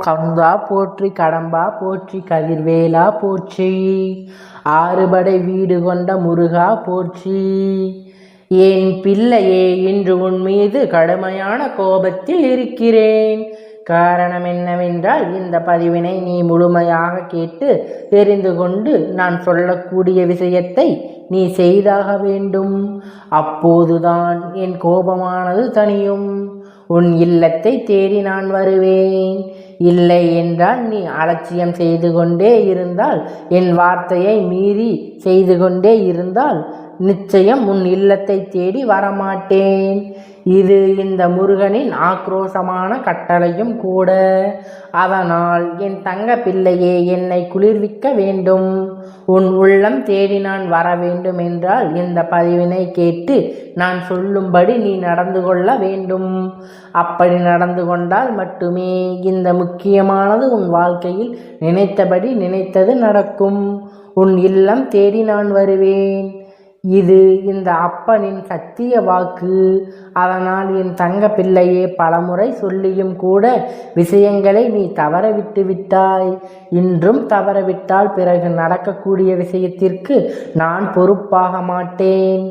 கந்தா போற்றி, கடம்பா போற்றி, கதிர்வேலா போற்றி, ஆறுபடை வீடு கொண்ட முருகா போற்றி. என் பிள்ளையே, இன்று உன் மீது கடுமையான கோபத்தில் இருக்கிறேன். காரணம் என்னவென்றால், இந்த பதிவினை நீ முழுமையாக கேட்டு தெரிந்து கொண்டு நான் சொல்லக்கூடிய விஷயத்தை நீ செய்தாக வேண்டும். அப்போதுதான் என் கோபமானது தணியும். உன் இல்லத்தை தேடி நான் வருவேன். இல்லை என்றால் நீ அலட்சியம் செய்து கொண்டே இருந்தால், என் வார்த்தையை மீறி செய்து கொண்டே இருந்தால் நிச்சயம் உன் இல்லத்தை தேடி வரமாட்டேன். இது இந்த முருகனின் ஆக்ரோஷமான கட்டளையும் கூட. அதனால் என் தங்க பிள்ளையே, என்னை குளிர்விக்க வேண்டும். உன் உள்ளம் தேடி நான் வர வேண்டும் என்றால் இந்த பதிவினை கேட்டு நான் சொல்லும்படி நீ நடந்து கொள்ள வேண்டும். அப்படி நடந்து கொண்டால் மட்டுமே இந்த முக்கியமானது உன் வாழ்க்கையில் நினைத்தபடி நினைத்தது நடக்கும். உன் இல்லம் தேடி நான் வருவேன். இது இந்த அப்பனின் சத்திய வாக்கு. அதனால் என் தங்க பிள்ளையே, பலமுறை சொல்லியும் கூட விஷயங்களை நீ தவற விட்டு விட்டாய். இன்றும் தவறவிட்டால் பிறகு நடக்கக்கூடிய விஷயத்திற்கு நான் பொறுப்பாக மாட்டேன்.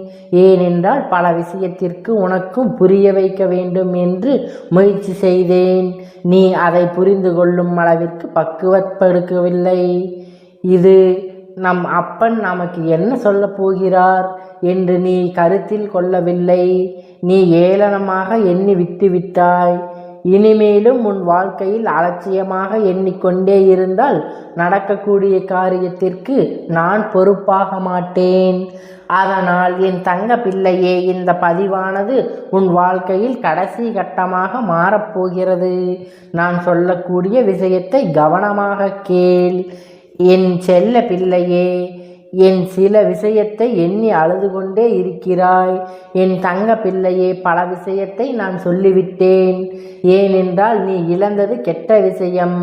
ஏனென்றால் பல விஷயத்திற்கு உனக்கும் புரிய வைக்க வேண்டும் என்று முயற்சி செய்தேன். நீ அதை புரிந்து கொள்ளும் அளவிற்கு பக்குவப்படுத்தவில்லை. இது நம் அப்பன் நமக்கு என்ன சொல்ல போகிறார் என்று நீ கருத்தில் கொள்ளவில்லை. நீ ஏளனமாக எண்ணி விட்டுவிட்டாய். இனிமேலும் உன் வாழ்க்கையில் அலட்சியமாக எண்ணிக்கொண்டே இருந்தால் நடக்கக்கூடிய காரியத்திற்கு நான் பொறுப்பாக மாட்டேன். அதனால் என் தங்க பிள்ளையே, இந்த பதிவானது உன் வாழ்க்கையில் கடைசி கட்டமாக மாறப்போகிறது. நான் சொல்லக்கூடிய விஷயத்தை கவனமாக கேள். என் செல்ல பிள்ளையே, என் சில விஷயத்தை எண்ணி அழுது கொண்டே இருக்கிறாய். என் தங்க பிள்ளையே, பல விஷயத்தை நான் சொல்லிவிட்டேன். ஏனென்றால் நீ இழந்தது கெட்ட விஷயம்.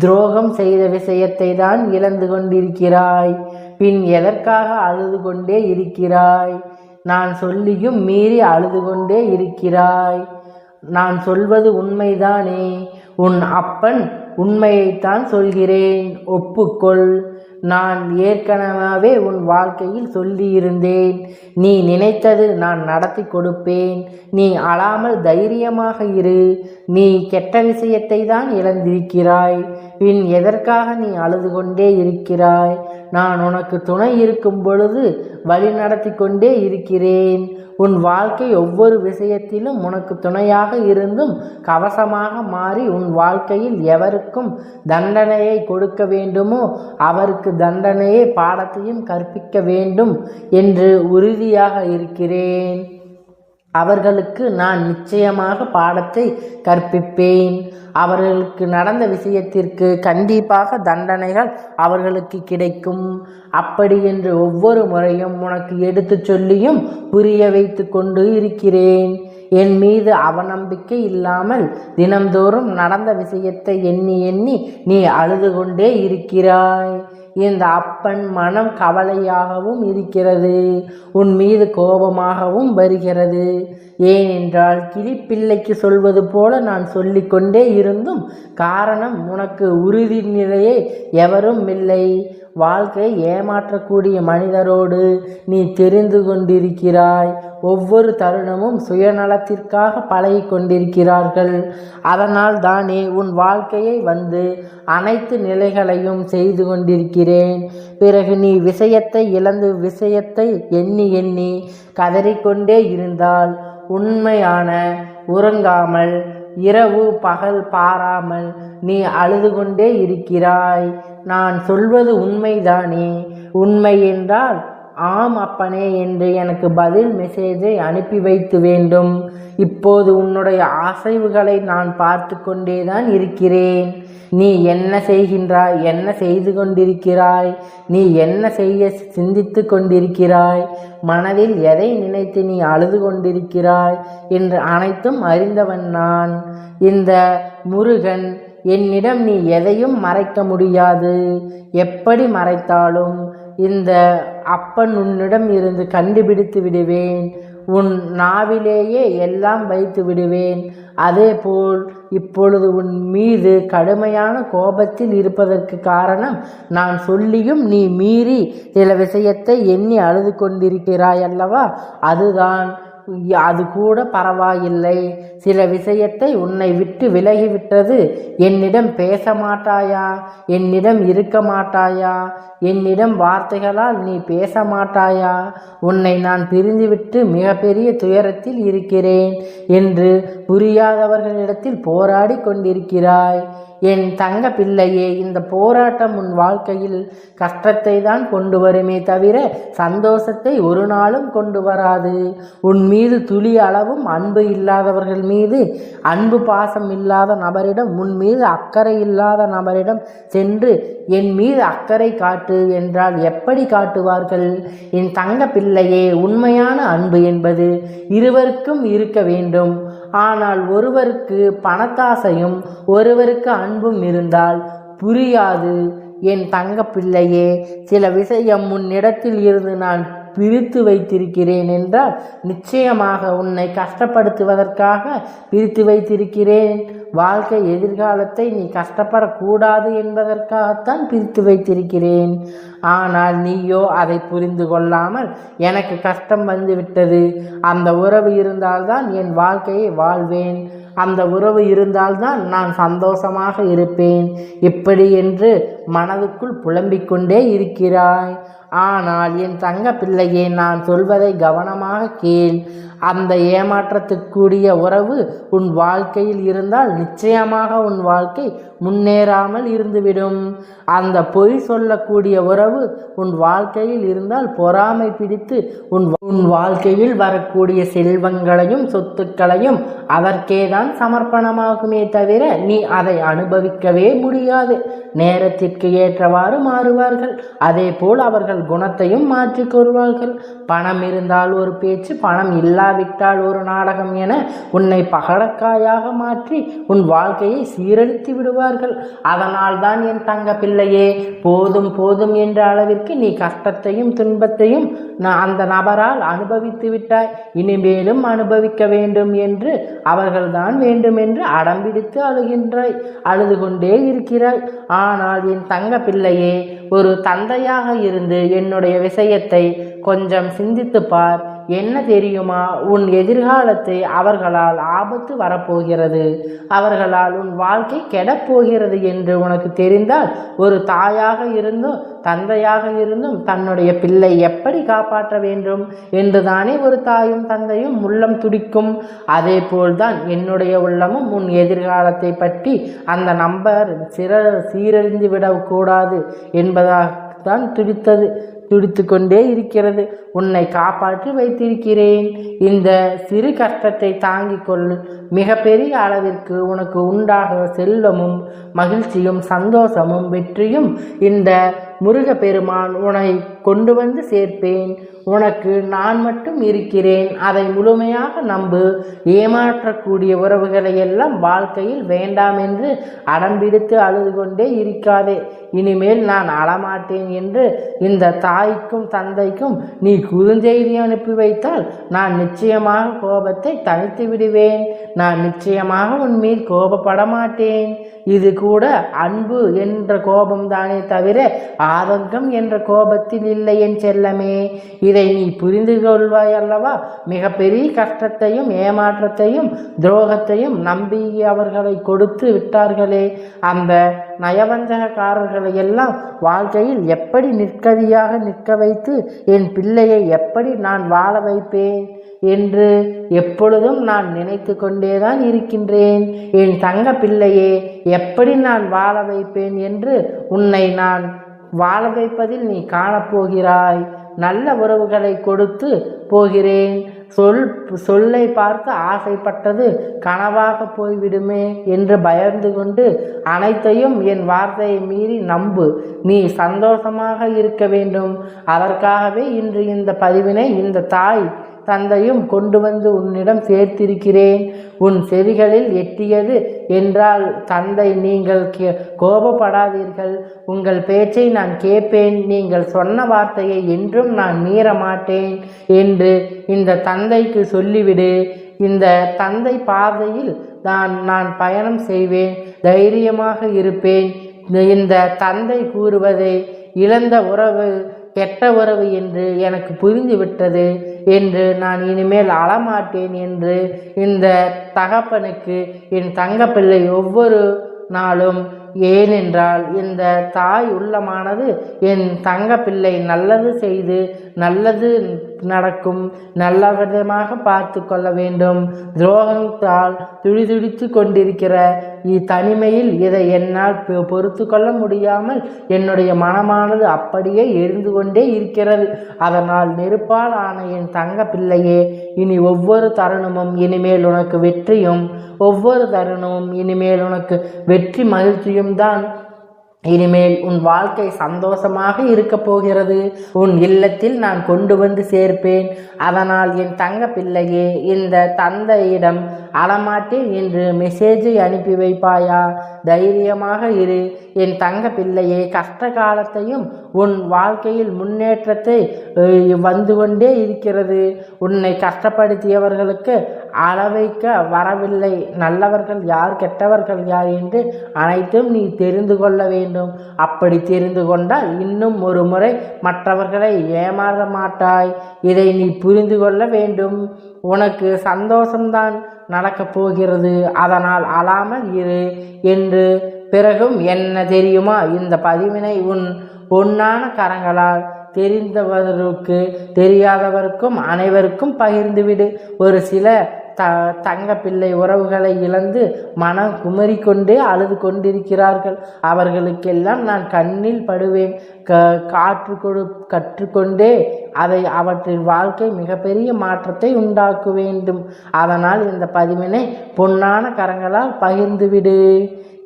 துரோகம் செய்த விஷயத்தை தான் இழந்து கொண்டிருக்கிறாய். பின் எதற்காக அழுது கொண்டே இருக்கிறாய்? நான் சொல்லியும் மீறி அழுது கொண்டே இருக்கிறாய். நான் சொல்வது உண்மைதானே? உன் அப்பன் உண்மையைத்தான் சொல்கிறேன், ஒப்புக்கொள். நான் ஏற்கனவே உன் வாழ்க்கையில் சொல்லியிருந்தேன். நீ நினைத்தது நான் நடத்தி கொடுப்பேன். நீ அழாமல் தைரியமாக இரு. நீ கெட்ட விஷயத்தை தான் இழந்திருக்கிறாய். பின் எதற்காக நீ அழுது கொண்டே இருக்கிறாய்? நான் உனக்கு துணை இருக்கும் பொழுது வழி நடத்தி கொண்டே இருக்கிறேன். உன் வாழ்க்கை ஒவ்வொரு விஷயத்திலும் உனக்கு துணையாக இருந்தும் கவசமாக மாறி உன் வாழ்க்கையில் எவருக்கும் தண்டனையை கொடுக்க வேண்டுமோ அவருக்கு தண்டனையை பாடத்தையும் கற்பிக்க வேண்டும் என்று உறுதியாக இருக்கிறேன். அவர்களுக்கு நான் நிச்சயமாக பாடத்தை கற்பிப்பேன். அவர்களுக்கு நடந்த விஷயத்திற்கு கண்டிப்பாக தண்டனைகள் அவர்களுக்கு கிடைக்கும். அப்படி என்று ஒவ்வொரு முறையும் உனக்கு எடுத்து சொல்லியும் புரிய வைத்து கொண்டு இருக்கிறேன். என் மீது அவநம்பிக்கை இல்லாமல் தினம்தோறும் நடந்த விஷயத்தை எண்ணி எண்ணி நீ அழுது கொண்டே இருக்கிறாய். இந்த அப்பன் மனம் கவலையாகவும் இருக்கிறது. உன் மீது கோபமாகவும் வருகிறது. ஏனென்றால் கிளிப்பிள்ளைக்கு சொல்வது போல நான் சொல்லிக்கொண்டே இருந்தும் காரணம் உனக்கு உறுதி நிலையே எவரும் இல்லை. வாழ்க்கை ஏமாற்றக்கூடிய மனிதரோடு நீ தெரிந்து கொண்டிருக்கிறாய். ஒவ்வொரு தருணமும் சுயநலத்திற்காக பழகி கொண்டிருக்கிறார்கள். அதனால் தானே உன் வாழ்க்கையை வந்து அனைத்து நிலைகளையும் செய்து கொண்டிருக்கிறேன். பிறகு நீ விஷயத்தை இழந்து விஷயத்தை எண்ணி எண்ணி கதறிக்கொண்டே இருந்தால் உண்மையான உறங்காமல் இரவு பகல் பாராமல் நீ அழுது கொண்டே இருக்கிறாய். நான் சொல்வது உண்மைதானே? உண்மை என்றால் ஆம் அப்பனே என்று எனக்கு பதில் மெசேஜை அனுப்பி வைத்து வேண்டும். இப்போது உன்னுடைய அசைவுகளை நான் பார்த்து கொண்டேதான் இருக்கிறேன். நீ என்ன செய்கின்றாய், என்ன செய்து கொண்டிருக்கிறாய், நீ என்ன செய்ய சிந்தித்து கொண்டிருக்கிறாய், மனதில் எதை நினைத்து நீ அழுது கொண்டிருக்கிறாய் என்று அனைத்தும் அறிந்தவன் நான். இந்த முருகன் என்னிடம் நீ எதையும் மறைக்க முடியாது. எப்படி மறைத்தாலும் இந்த அப்பன் உன்னிடம் இருந்து கண்டுபிடித்து விடுவேன். உன் நாவிலேயே எல்லாம் வைத்து விடுவேன். அதேபோல் இப்பொழுது உன் மீது கடுமையான கோபத்தில் இருப்பதற்கு காரணம் நான் சொல்லியும் நீ மீறி சில விஷயத்தை எண்ணி அழுது கொண்டிருக்கிறாய் அல்லவா? அதுதான். அது கூட பரவாயில்லை. சில விஷயத்தை உன்னை விட்டு விலகிவிட்டது. என்னிடம் பேச மாட்டாயா? என்னிடம் இருக்க மாட்டாயா? என்னிடம் வார்த்தைகளால் நீ பேச மாட்டாயா? உன்னை நான் பிரிந்துவிட்டு மிகப்பெரிய துயரத்தில் இருக்கிறேன் என்று புரியாதவர்களிடத்தில் போராடி கொண்டிருக்கிறாய். என் தங்க பிள்ளையே, இந்த போராட்டம் உன் வாழ்க்கையில் கஷ்டத்தை தான் கொண்டு வருமே தவிர சந்தோஷத்தை ஒரு நாளும் கொண்டு வராது. உன் மீது துளி அளவும் அன்பு இல்லாதவர்கள் மீது, அன்பு பாசம் இல்லாத நபரிடம், உன் மீது அக்கறை இல்லாத நபரிடம் சென்று என் மீது அக்கறை காட்டு என்றால் எப்படி காட்டுவார்கள்? என் தங்க பிள்ளையே, உண்மையான அன்பு என்பது இருவருக்கும் இருக்க வேண்டும். ஆனால் ஒருவருக்கு பணத்தாசையும் ஒருவருக்கு அன்பும் இருந்தால் புரியாது. என் தங்க பிள்ளையே, சில விஷயம் உன்னிடத்தில் இருந்து நான் பிரித்து வைத்திருக்கிறேன் என்றால் நிச்சயமாக உன்னை கஷ்டப்படுத்துவதற்காக பிரித்து வைத்திருக்கிறேன். வாழ்க்கை எதிர்காலத்தை நீ கஷ்டப்படக்கூடாது என்பதற்காகத்தான் பிரித்து வைத்திருக்கிறேன். ஆனால் நீயோ அதை புரிந்து கொள்ளாமல் எனக்கு கஷ்டம் வந்துவிட்டது, அந்த உறவு இருந்தால்தான் என் வாழ்க்கையை வாழ்வேன், அந்த உறவு இருந்தால்தான் நான் சந்தோஷமாக இருப்பேன், இப்படி என்று மனதுக்குள் புலம்பிக் கொண்டே இருக்கிறாய். ஆனால் என் தங்க பிள்ளையே, நான் சொல்வதை கவனமாக கேள். அந்த ஏமாற்றத்துக்குரிய உறவு உன் வாழ்க்கையில் இருந்தால் நிச்சயமாக உன் வாழ்க்கை முன்னேறாமல் இருந்துவிடும். அந்த பொய் சொல்லக்கூடிய உறவு உன் வாழ்க்கையில் இருந்தால் பொறாமை பிடித்து உன் வாழ்க்கையில் வரக்கூடிய செல்வங்களையும் சொத்துக்களையும் அதற்கேதான் சமர்ப்பணமாகுமே தவிர நீ அதை அனுபவிக்கவே முடியாது. நேரத்திற்கு ஏற்றவாறு மாறுவார்கள். அதே போல் அவர்கள் குணத்தையும் மாற்றிக்கொள்வார்கள். பணம் இருந்தால் ஒரு பேச்சு, பணம் இல்லாவிட்டால் ஒரு நாடகம் என உன்னை பகடக்காயாக மாற்றி உன் வாழ்க்கையை சீரழித்து விடுவார்கள். அதனால் தான் என் தங்க பிள்ளையே, போதும் போதும் என்ற அளவிற்கு நீ கஷ்டத்தையும் துன்பத்தையும் அந்த நபரால் அனுபவித்து விட்டாய். இனிமேலும் அனுபவிக்க வேண்டும் என்று அவர்கள்தான் வேண்டும் என்று அடம்பிடித்து அழுகின்றாய், அழுது கொண்டே இருக்கிறாய். ஆனால் என் தங்க பிள்ளையே, ஒரு தந்தையாக இருந்து என்னுடைய விஷயத்தை கொஞ்சம் சிந்தித்து பார். என்ன தெரியுமா, உன் எதிர்காலத்தை அவர்களால் ஆபத்து வரப்போகிறது, அவர்களால் உன் வாழ்க்கை கெடப்போகிறது என்று உனக்கு தெரிந்தால் ஒரு தாயாக இருந்தும் தந்தையாக இருந்தும் தன்னுடைய பிள்ளை எப்படி காப்பாற்ற வேண்டும் என்றுதானே ஒரு தாயும் தந்தையும் உள்ளம் துடிக்கும். அதே போல்தான் என்னுடைய உள்ளமும் உன் எதிர்காலத்தை பற்றி அந்த நம்பர் சீரழிந்து விடக்கூடாது என்பதாகத்தான் துடித்து கொண்டே இருக்கிறது. உன்னை காப்பாற்றி வைத்திருக்கிறேன். இந்த சிறு கஷ்டத்தை தாங்கிக் கொள். மிகப்பெரிய அளவிற்கு உனக்கு உண்டாக செல்வமும் மகிழ்ச்சியும் சந்தோஷமும் வெற்றியும் இந்த முருகப்பெருமான் உன்னை கொண்டு வந்து சேர்ப்பேன். உனக்கு நான் மட்டும் இருக்கிறேன், அதை முழுமையாக நம்பு. ஏமாற்றக்கூடிய உறவுகளை எல்லாம் வாழ்க்கையில் வேண்டாம் என்று அடம்பிடித்து அழுது கொண்டே இருக்காதே. இனிமேல் நான் அழமாட்டேன் என்று இந்த தாய்க்கும் தந்தைக்கும் நீ குறுஞ்செய்தி அனுப்பி வைத்தால் நான் நிச்சயமாக கோபத்தை தனித்து விடுவேன். நான் நிச்சயமாக உன்மீது கோபப்பட மாட்டேன். இது கூட அன்பு என்ற கோபம்தானே தவிர ஆதங்கம் என்ற கோபத்தில் இல்லை என் செல்லமே. இதை நீ புரிந்து கொள்வாய் அல்லவா? மிகப்பெரிய கஷ்டத்தையும் ஏமாற்றத்தையும் துரோகத்தையும் நம்பி அவர்களை கொடுத்து விட்டார்களே, அந்த நயவஞ்சகக்காரர்களை எல்லாம் வாழ்க்கையில் எப்படி நிற்கதியாக நிற்க வைத்து என் பிள்ளையை எப்படி நான் வாழ வைப்பேன் என்று எப்பொழுதும் நான் நினைத்து கொண்டேதான் இருக்கின்றேன். என் தங்க பிள்ளையே, எப்படி நான் வாழ வைப்பேன் என்று உன்னை நான் வாழ வைப்பதில் நீ காணப்போகிறாய். நல்ல உறவுகளை கொடுத்து போகிறேன். சொல்லை பார்த்து ஆசைப்பட்டது கனவாக போய்விடுமே என்று பயந்து கொண்டு அனைத்தையும் என் வார்த்தையை மீறி நம்பு. நீ சந்தோஷமாக இருக்க வேண்டும். அதற்காகவே இன்று இந்த பதிவினை இந்த தாய் தந்தையும் கொண்டு வந்து உன்னிடம் சேர்த்திருக்கிறேன். உன் செவிகளில் எட்டியது என்றால் தந்தை, நீங்கள் கோபப்படாதீர்கள். உங்கள் பேச்சை நான் கேட்பேன். நீங்கள் சொன்ன வார்த்தையை என்றும் நான் மீற மாட்டேன் என்று இந்த தந்தைக்கு சொல்லிவிடு. இந்த தந்தை பாதையில் நான் பயணம் செய்வேன். தைரியமாக இருப்பேன். இந்த தந்தை கூறுவதை இழந்த உறவு கெட்ட உறவு என்று எனக்கு புரிந்துவிட்டது என்று நான் இனிமேல் அழமாட்டேன் என்று இந்த தகப்பனுக்கு என் தங்கப்பிள்ளை ஒவ்வொரு நாளும், ஏனென்றால் இந்த தாய் உள்ளமானது என் தங்க பிள்ளை நல்லது செய்து நல்லது நடக்கும், நல்ல விதமாக பார்த்து கொள்ள வேண்டும். துரோகத்தால் துடிதுடித்து கொண்டிருக்கிற தனிமையில் இதை என்னால் பொறுத்து கொள்ள முடியாமல் என்னுடைய மனமானது அப்படியே எரிந்து கொண்டே இருக்கிறது. அதனால் நெருப்பால் ஆன என் தங்க பிள்ளையே, இனி ஒவ்வொரு தருணமும் இனிமேல் உனக்கு வெற்றியும், ஒவ்வொரு தருணமும் இனிமேல் உனக்கு வெற்றி மகிழ்ச்சியும் தான். இனிமேல் உன் வாழ்க்கை சந்தோஷமாக இருக்க போகிறது. உன் இல்லத்தில் நான் கொண்டு வந்து சேர்ப்பேன். அதனால் என் தங்க பிள்ளையே, இந்த தந்தையிடம் அழமாட்டேன் என்று மெசேஜை அனுப்பி வைப்பாயா? தைரியமாக இரு என் தங்க பிள்ளையே. கஷ்ட காலத்தையும் உன் வாழ்க்கையில் முன்னேற்றத்தை வந்து கொண்டே இருக்கிறது. உன்னை கஷ்டப்படுத்தியவர்களுக்கு அளவைக்க வரவில்லை. நல்லவர்கள் யார், கெட்டவர்கள் யார் என்று அனைத்தும் நீ தெரிந்து கொள்ள வேண்டும். அப்படி தெரிந்து கொண்டால் இன்னும் ஒரு முறை மற்றவர்களை ஏமாற மாட்டாய். இதை நீ புரிந்து கொள்ள வேண்டும். உனக்கு சந்தோஷம்தான் நடக்கப் போகிறது. அதனால் அழாமல் இரு என்று. பிறகும் என்ன தெரியுமா? இந்த பதிவினை உன் பொன்னான கரங்களால் தெரிந்தவருக்கு தெரியாதவருக்கும் அனைவருக்கும் பகிர்ந்துவிடு. ஒரு சில தங்க பிள்ளை உறவுகளை இழந்து மனம் குமரிக்கொண்டே அழுது கொண்டிருக்கிறார்கள். அவர்களுக்கெல்லாம் நான் கண்ணில் படுவேன். கற்றுக்கொண்டே அவற்றின் வாழ்க்கை மிகப்பெரிய மாற்றத்தை உண்டாக்க வேண்டும். அதனால் இந்த பதிவினை பொன்னான கரங்களால் பகிர்ந்துவிடு.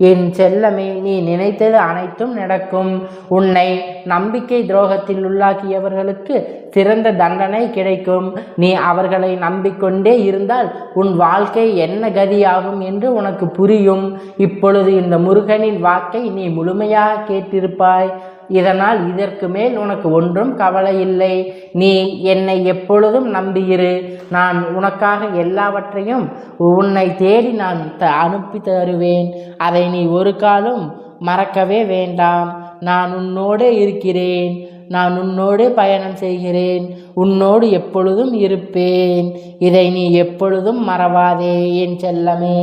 என் செல்லமே, நீ நினைத்தது அனைத்தும் நடக்கும். உன்னை நம்பிக்கை துரோகத்தில் உள்ளாக்கியவர்களுக்கு சிறந்த தண்டனை கிடைக்கும். நீ அவர்களை நம்பிக்கொண்டே இருந்தால் உன் வாழ்க்கை என்ன கதியாகும் என்று உனக்கு புரியும். இப்பொழுது இந்த முருகனின் வாக்கை நீ முழுமையாக கேட்டிருப்பாய். இதனால் இதற்கு மேல் உனக்கு ஒன்றும் கவலை இல்லை. நீ என்னை எப்பொழுதும் நம்பியிரு. நான் உனக்காக எல்லாவற்றையும் உன்னை தேடி நான் அனுப்பி தருவேன். அதை நீ ஒரு காலம் மறக்கவே வேண்டாம். நான் உன்னோடு இருக்கிறேன். நான் உன்னோடு பயணம் செய்கிறேன். உன்னோடு எப்பொழுதும் இருப்பேன். இதை நீ எப்பொழுதும் மறவாதே என் செல்லமே.